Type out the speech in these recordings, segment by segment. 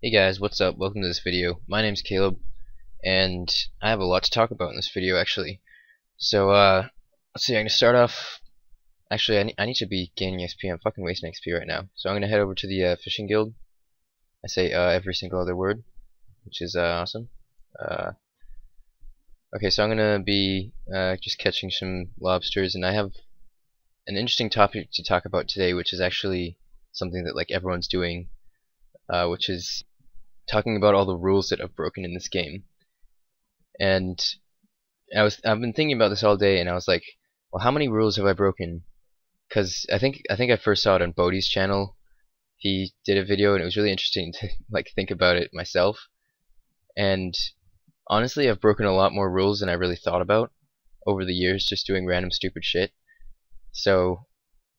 Hey guys, what's up? Welcome to this video. My name's Caleb, and I have a lot to talk about in this video actually. So, let's see, I'm gonna start off. Actually, I need to be gaining XP. I'm fucking wasting XP right now. So I'm gonna head over to the fishing guild. I say every single other word, which is awesome. Okay, so I'm gonna be just catching some lobsters, and I have an interesting topic to talk about today, which is actually something that like everyone's doing, which is talking about all the rules that I've broken in this game. And I've been thinking about this all day, and I was like, well, how many rules have I broken? Because I think I first saw it on Bodhi's channel. He did a video, and it was really interesting to like think about it myself. And honestly, I've broken a lot more rules than I really thought about over the years, just doing random stupid shit. So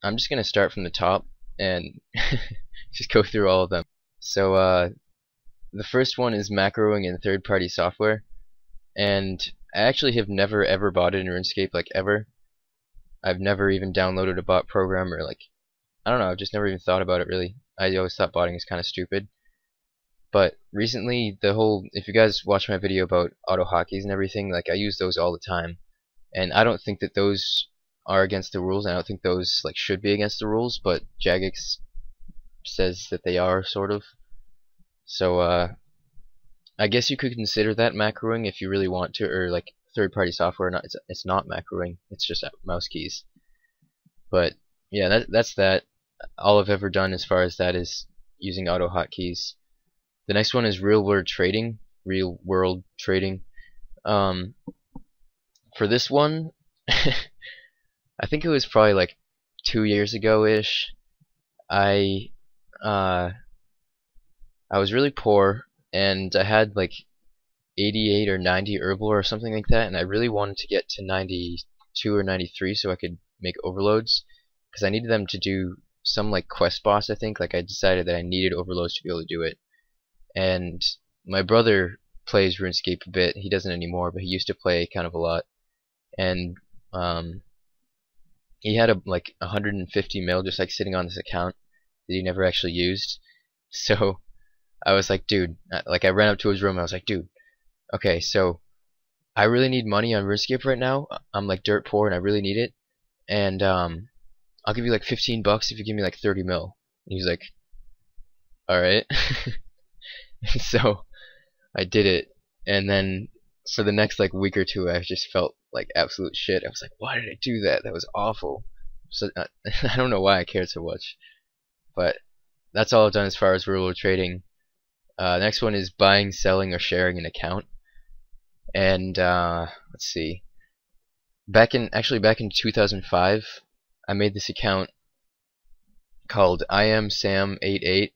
I'm just gonna start from the top and just go through all of them. So the first one is macroing in third-party software, and I actually have never ever bought it in RuneScape, like ever. I've never even downloaded a bot program, or like, I don't know, I've just never even thought about it really. I always thought botting is kind of stupid. But recently, if you guys watch my video about auto hotkeys and everything, like I use those all the time, and I don't think that those are against the rules. I don't think those like should be against the rules, but Jagex says that they are, sort of. So I guess you could consider that macroing if you really want to, or like third-party software. It's not macroing. It's just mouse keys. But yeah, that's that. All I've ever done as far as that is using auto hotkeys. The next one is real world trading. Real world trading. For this one, I think it was probably like 2 years ago ish. I was really poor, and I had like 88 or 90 herbal or something like that, and I really wanted to get to 92 or 93 so I could make overloads, because I needed them to do some like quest boss. I think like I decided that I needed overloads to be able to do it. And my brother plays RuneScape a bit. He doesn't anymore, but he used to play kind of a lot. And he had like 150 mil just like sitting on this account that he never actually used. So I was like, dude, like I ran up to his room. I was like, dude, okay, so I really need money on RuneScape right now. I'm like dirt poor and I really need it. And I'll give you like 15 bucks if you give me like 30 mil. And he was like, alright. So I did it. And then for the next like week or two, I just felt like absolute shit. I was like, why did I do that? That was awful. So I don't know why I cared so much. But that's all I've done as far as real world trading. Next one is buying, selling, or sharing an account. And let's see. Back in 2005, I made this account called IamSam88,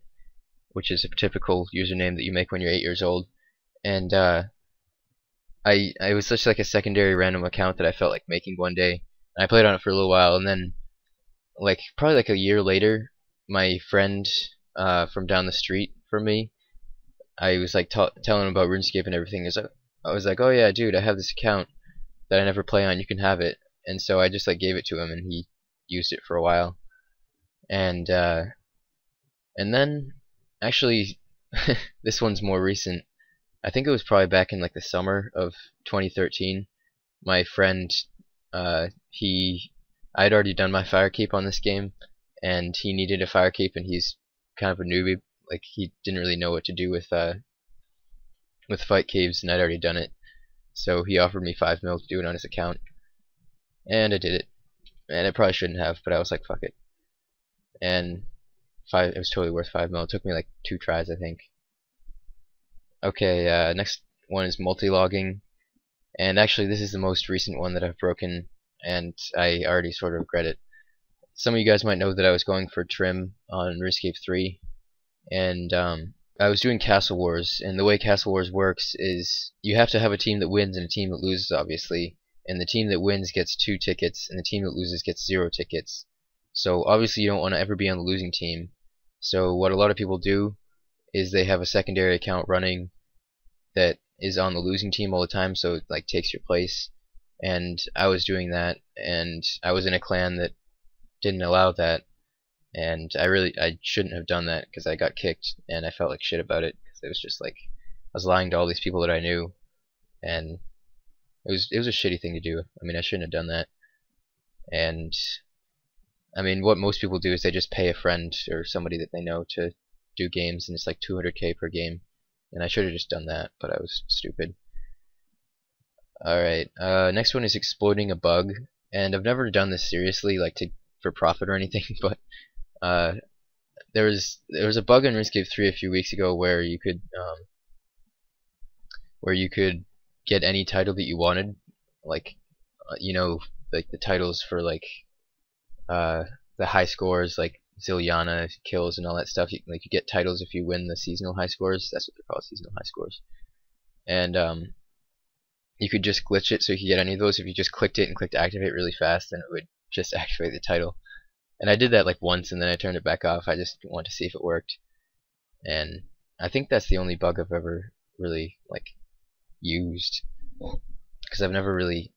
which is a typical username that you make when you're 8 years old. And I was such like a secondary random account that I felt like making one day. And I played on it for a little while, and then like probably like a year later, my friend from down the street from me, I was like telling him about RuneScape and everything. I was like, oh yeah, dude, I have this account that I never play on. You can have it. And so I just like gave it to him, and he used it for a while. And then actually, this one's more recent. I think it was probably back in like the summer of 2013. My friend, I'd already done my fire keep on this game, and he needed a fire keep, and he's kind of a newbie. Like he didn't really know what to do with fight caves, and I'd already done it. So he offered me 5 mil to do it on his account, and I did it. And I probably shouldn't have, but I was like, fuck it. And it was totally worth 5 mil. It took me like 2 tries, I think. Okay, next one is multi-logging, and actually this is the most recent one that I've broken, and I already sort of regret it. Some of you guys might know that I was going for trim on RuneScape 3, and I was doing Castle Wars, and the way Castle Wars works is you have to have a team that wins and a team that loses, obviously, and the team that wins gets 2 tickets, and the team that loses gets 0 tickets. So obviously you don't want to ever be on the losing team. So what a lot of people do is they have a secondary account running that is on the losing team all the time, so it like takes your place. And I was doing that, and I was in a clan that didn't allow that, and I shouldn't have done that because I got kicked and I felt like shit about it because because it was just like I was lying to all these people that I knew, and it was a shitty thing to do. I mean, I shouldn't have done that. And I mean, what most people do is they just pay a friend or somebody that they know to do games, and it's like 200K per game. And I should have just done that, but I was stupid. Alright, next one is exploiting a bug. And I've never done this seriously, like for profit or anything, but uh, there was a bug in Runescape 3 a few weeks ago where you could get any title that you wanted, like you know, like the titles for like the high scores, like Zilliana kills and all that stuff. You get titles if you win the seasonal high scores. That's what they're called, seasonal high scores. And you could just glitch it so you could get any of those. If you just clicked it and clicked activate really fast, then it would just activate the title. And I did that like once, and then I turned it back off. I just wanted to see if it worked. And I think that's the only bug I've ever really like used, because I've never really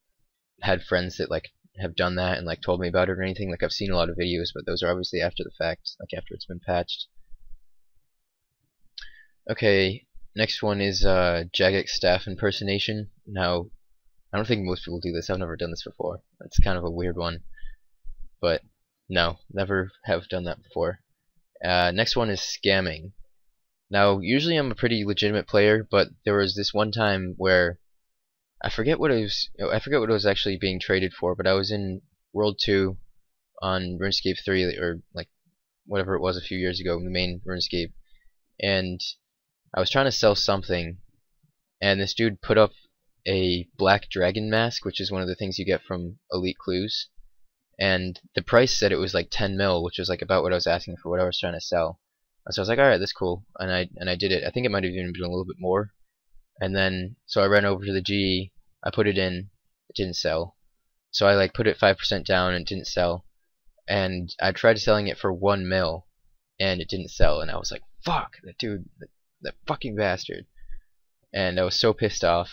had friends that like have done that and like told me about it or anything. Like I've seen a lot of videos, but those are obviously after the fact, like after it's been patched. Okay, next one is Jagex staff impersonation. Now, I don't think most people do this. I've never done this before. It's kind of a weird one, but no, never have done that before. Next one is scamming. Now, usually I'm a pretty legitimate player, but there was this one time where I forget what it was actually being traded for, but I was in World 2 on RuneScape 3, or like whatever it was a few years ago, the main RuneScape, and I was trying to sell something, and this dude put up a black dragon mask, which is one of the things you get from Elite Clues, and the price said it was like 10 mil, which was like about what I was asking for what I was trying to sell. So I was like, alright, that's cool, and I did it. I think it might have even been a little bit more. And then, so I ran over to the GE, I put it in, it didn't sell. So I like put it 5% down and it didn't sell. And I tried selling it for 1 mil, and it didn't sell. And I was like, fuck, that dude, that fucking bastard. And I was so pissed off.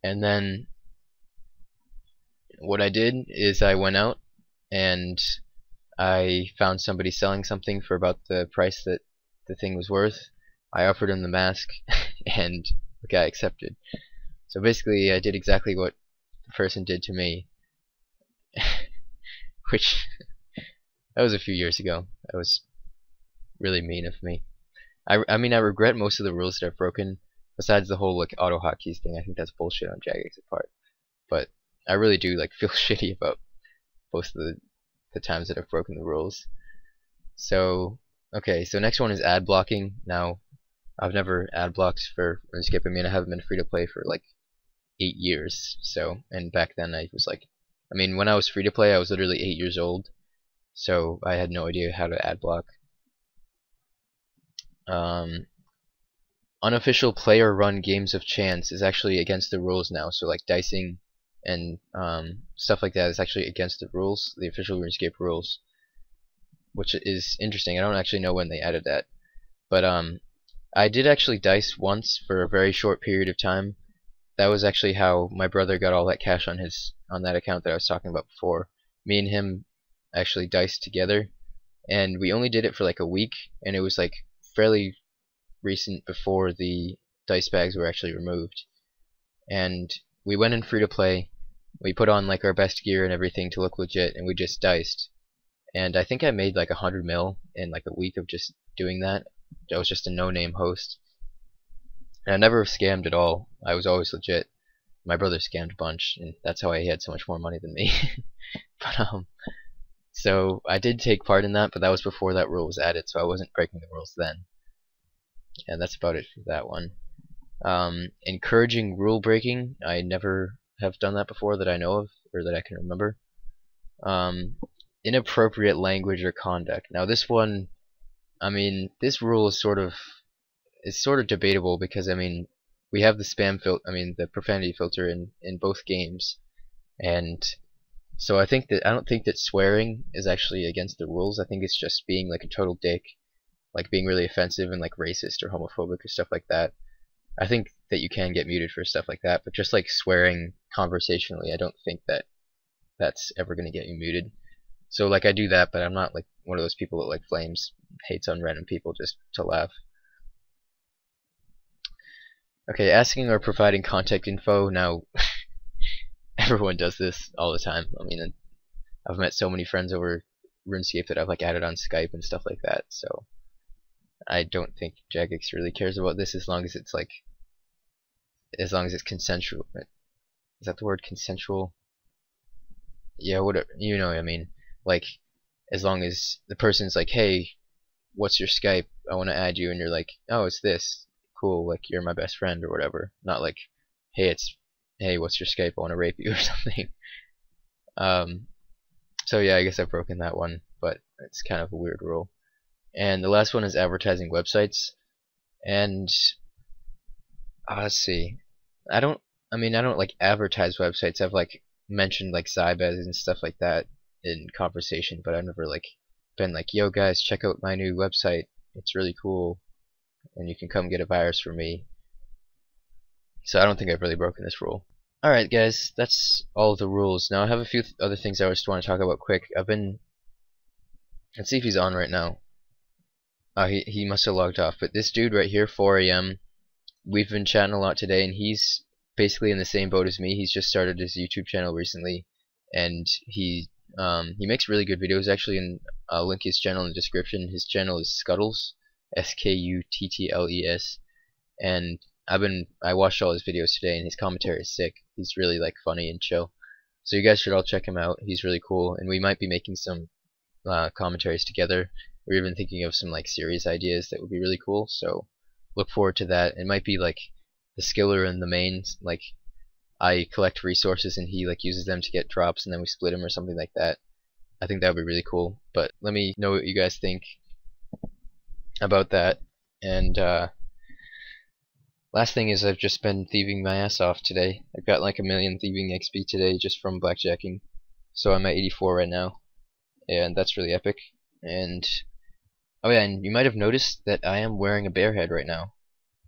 And then, what I did is I went out and I found somebody selling something for about the price that the thing was worth. I offered him the mask, and the guy accepted. So basically, I did exactly what the person did to me, which that was a few years ago. That was really mean of me. I mean, I regret most of the rules that I've broken, besides the whole like auto hotkeys thing. I think that's bullshit on Jagex's part. But I really do like feel shitty about most of the times that I've broken the rules. So okay, so next one is ad blocking. Now, I've never ad blocked for RuneScape. I mean, I haven't been free to play for like 8 years. So, and back then I was like, I mean, when I was free to play, I was literally 8 years old. So I had no idea how to ad block. Unofficial player run games of chance is actually against the rules now. So like dicing and stuff like that is actually against the rules, the official RuneScape rules, which is interesting. I don't actually know when they added that, but I did actually dice once for a very short period of time. That was actually how my brother got all that cash on that account that I was talking about before. Me and him actually diced together, and we only did it for like a week, and it was like fairly recent before the dice bags were actually removed. And we went in free to play. We put on like our best gear and everything to look legit, and we just diced. And I think I made like 100 mil in like a week of just doing that. I was just a no-name host. And I never scammed at all. I was always legit. My brother scammed a bunch, and that's how he had so much more money than me. But so I did take part in that, but that was before that rule was added, so I wasn't breaking the rules then. And that's about it for that one. Encouraging rule breaking, I never have done that before that I know of, or that I can remember. Inappropriate language or conduct. Now this one, I mean, this rule is sort of debatable, because I mean, we have the the profanity filter in both games, and so I don't think that swearing is actually against the rules. I think it's just being like a total dick, like being really offensive and like racist or homophobic or stuff like that. I think that you can get muted for stuff like that, but just like swearing conversationally, I don't think that that's ever going to get you muted. So like I do that, but I'm not like one of those people that like flames hates on random people just to laugh. Okay, asking or providing contact info. Now, everyone does this all the time. I mean, I've met so many friends over RuneScape that I've like added on Skype and stuff like that. So I don't think Jagex really cares about this as long as it's like, as long as it's consensual. Is that the word, consensual? Yeah, whatever. You know what I mean. Like, as long as the person's like, hey, what's your Skype? I want to add you, and you're like, oh, it's this. Cool, like you're my best friend or whatever. Not like, hey, what's your Skype? I want to rape you or something. Um, so yeah, I guess I've broken that one, but it's kind of a weird rule. And the last one is advertising websites. And let's see. I don't. I mean, I don't like advertise websites. I've like mentioned like Zybez and stuff like that in conversation, but I've never like been like, yo guys, check out my new website. It's really cool, and you can come get a virus from me. So I don't think I've really broken this rule. Alright guys, that's all of the rules. Now I have a few other things I just want to talk about quick. Let's see if he's on right now. He must have logged off. But this dude right here, 4 AM, we've been chatting a lot today, and he's basically in the same boat as me. He's just started his YouTube channel recently, and he makes really good videos. Actually, and I'll link his channel in the description. His channel is Scuttles, Skuttles, and I watched all his videos today, and his commentary is sick. He's really like funny and chill. So you guys should all check him out. He's really cool, and we might be making some commentaries together. We're even thinking of some like series ideas that would be really cool. So look forward to that. It might be like the skiller and the mains. Like I collect resources and he like uses them to get drops, and then we split them or something like that. I think that would be really cool. But let me know what you guys think about that. And last thing is I've just been thieving my ass off today. I've got like 1,000,000 thieving XP today just from blackjacking. So I'm at 84 right now, and that's really epic. And oh yeah, and you might have noticed that I am wearing a bear head right now,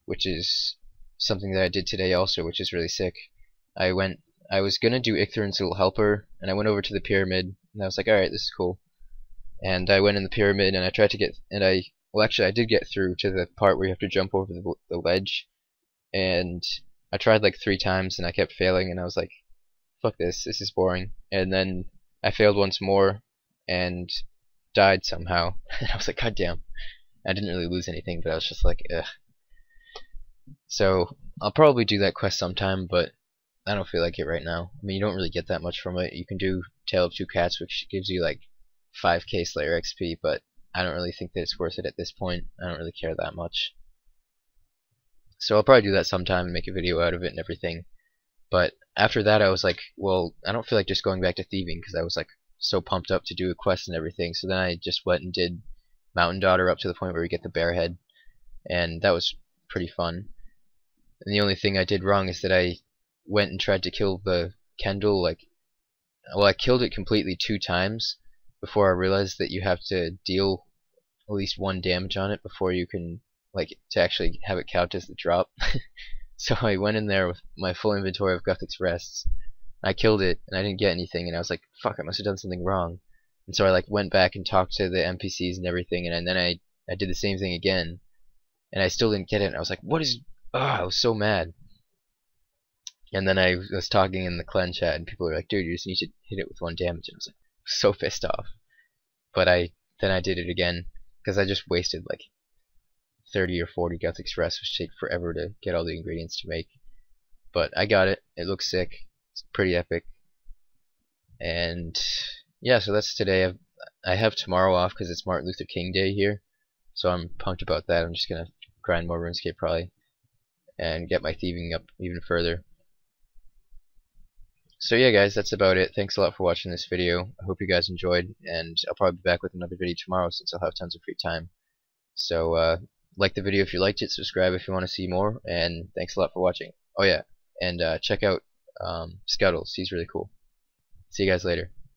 which is something that I did today also, which is really sick. I was gonna do Icthrin's little helper, and I went over to the pyramid, and I was like, alright, this is cool. And I went in the pyramid, and I tried to get, well actually I did get through to the part where you have to jump over the ledge, and I tried like 3 times, and I kept failing, and I was like, fuck this is boring. And then I failed once more, and died somehow. And I was like, god damn. I didn't really lose anything, but I was just like, ugh. So I'll probably do that quest sometime, but I don't feel like it right now. I mean, you don't really get that much from it. You can do Tale of Two Cats, which gives you like 5k Slayer XP, but I don't really think that it's worth it at this point. I don't really care that much. So I'll probably do that sometime and make a video out of it and everything. But after that I was like, well, I don't feel like just going back to thieving, because I was like so pumped up to do a quest and everything. So then I just went and did Mountain Daughter up to the point where we get the bear head, and that was pretty fun. And the only thing I did wrong is that I went and tried to kill the Kendall, like, well, I killed it completely 2 times before I realized that you have to deal at least 1 damage on it before you can, like, to actually have it count as the drop. So I went in there with my full inventory of Guthix Rests. I killed it, and I didn't get anything, and I was like, fuck, I must have done something wrong. And so I like went back and talked to the NPCs and everything, and then I did the same thing again, and I still didn't get it, and I was like, what is, I was so mad. And then I was talking in the clan chat, and people were like, dude, you just need to hit it with 1 damage, and I was like, so pissed off. But then I did it again, because I just wasted like 30 or 40 Guthix Rests, which take forever to get all the ingredients to make. But I got it. It looks sick. It's pretty epic. And yeah, so that's today. I have tomorrow off because it's Martin Luther King Day here, so I'm pumped about that. I'm just gonna grind more RuneScape probably, and get my thieving up even further. So yeah guys, that's about it. Thanks a lot for watching this video. I hope you guys enjoyed, and I'll probably be back with another video tomorrow since I'll have tons of free time. So like the video if you liked it, subscribe if you want to see more, and thanks a lot for watching. Oh yeah, and check out Scuttles. He's really cool. See you guys later.